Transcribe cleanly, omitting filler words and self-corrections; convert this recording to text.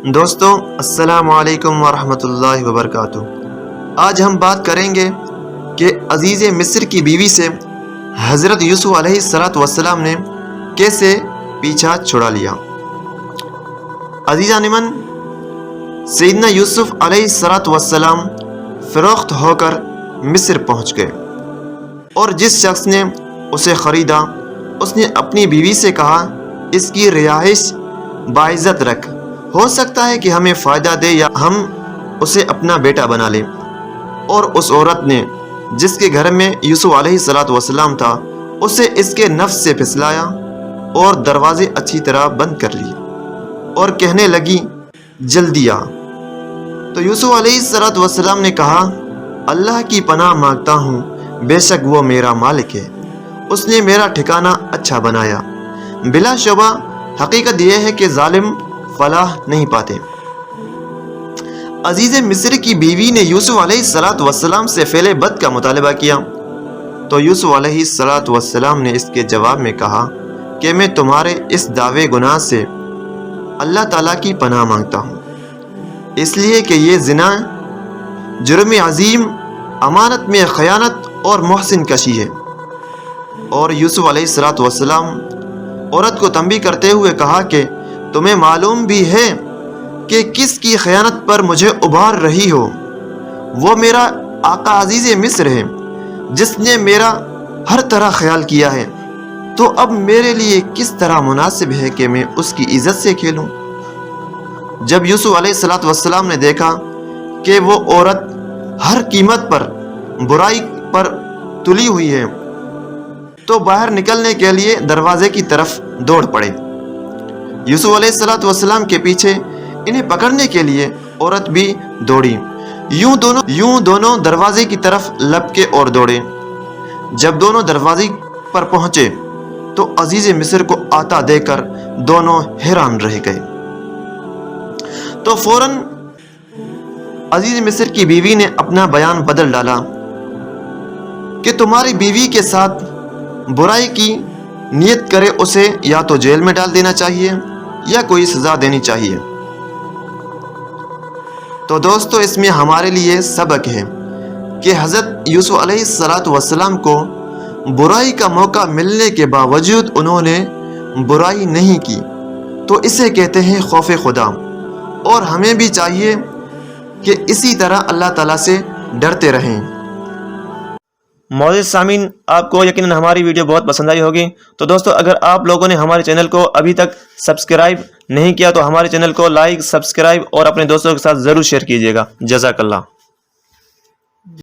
دوستو السلام علیکم ورحمۃ اللہ وبرکاتہ۔ آج ہم بات کریں گے کہ عزیز مصر کی بیوی سے حضرت یوسف علیہ السلام نے کیسے پیچھا چھڑا لیا۔ عزیزان من، سیدنا یوسف علیہ السلام فروخت ہو کر مصر پہنچ گئے، اور جس شخص نے اسے خریدا اس نے اپنی بیوی سے کہا اس کی رہائش باعزت رکھ، ہو سکتا ہے کہ ہمیں فائدہ دے یا ہم اسے اپنا بیٹا بنا لیں۔ اور اس عورت نے جس کے گھر میں یوسف علیہ السلام تھا اسے اس کے نفس سے پھسلایا اور دروازے اچھی طرح بند کر لیے اور کہنے لگی جلدی آ۔ تو یوسف علیہ السلام نے کہا اللہ کی پناہ مانگتا ہوں، بے شک وہ میرا مالک ہے، اس نے میرا ٹھکانہ اچھا بنایا۔ بلا شبہ حقیقت یہ ہے کہ ظالم فلاح نہیں پاتے۔ عزیز مصر کی بیوی نے یوسف علیہ السلام سے فعل بد کا مطالبہ کیا، تو یوسف علیہ السلام نے اس کے جواب میں کہا کہ میں تمہارے اس دعوے گناہ سے اللہ تعالیٰ کی پناہ مانگتا ہوں، اس لیے کہ یہ زنا جرم عظیم، امانت میں خیانت اور محسن کشی ہے۔ اور یوسف علیہ السلام عورت کو تنبیہ کرتے ہوئے کہا کہ تمہیں معلوم بھی ہے کہ کس کی خیانت پر مجھے ابھار رہی ہو، وہ میرا آقا عزیز مصر ہے جس نے میرا ہر طرح خیال کیا ہے، تو اب میرے لیے کس طرح مناسب ہے کہ میں اس کی عزت سے کھیلوں۔ جب یوسف علیہ السلام نے دیکھا کہ وہ عورت ہر قیمت پر برائی پر تلی ہوئی ہے تو باہر نکلنے کے لیے دروازے کی طرف دوڑ پڑے۔ یوسف علیہ السلام کے پیچھے انہیں پکڑنے کے لیے عورت بھی دوڑی، یوں دونوں دروازے کی طرف لپکے اور دوڑے۔ جب دونوں دروازے پر پہنچے تو عزیز مصر کو آتا دیکھ کر دونوں حیران رہ گئے۔ تو فوراً عزیز مصر کی بیوی نے اپنا بیان بدل ڈالا کہ تمہاری بیوی کے ساتھ برائی کی نیت کرے اسے یا تو جیل میں ڈال دینا چاہیے یا کوئی سزا دینی چاہیے۔ تو دوستو اس میں ہمارے لیے سبق ہے کہ حضرت یوسف علیہ السلام کو برائی کا موقع ملنے کے باوجود انہوں نے برائی نہیں کی، تو اسے کہتے ہیں خوف خدا۔ اور ہمیں بھی چاہیے کہ اسی طرح اللہ تعالیٰ سے ڈرتے رہیں۔ معزز سامعین، آپ کو یقیناً ہماری ویڈیو بہت پسند آئی ہوگی، تو دوستو اگر آپ لوگوں نے ہمارے چینل کو ابھی تک سبسکرائب نہیں کیا تو ہمارے چینل کو لائک، سبسکرائب اور اپنے دوستوں کے ساتھ ضرور شیئر کیجیے گا۔ جزاک اللہ۔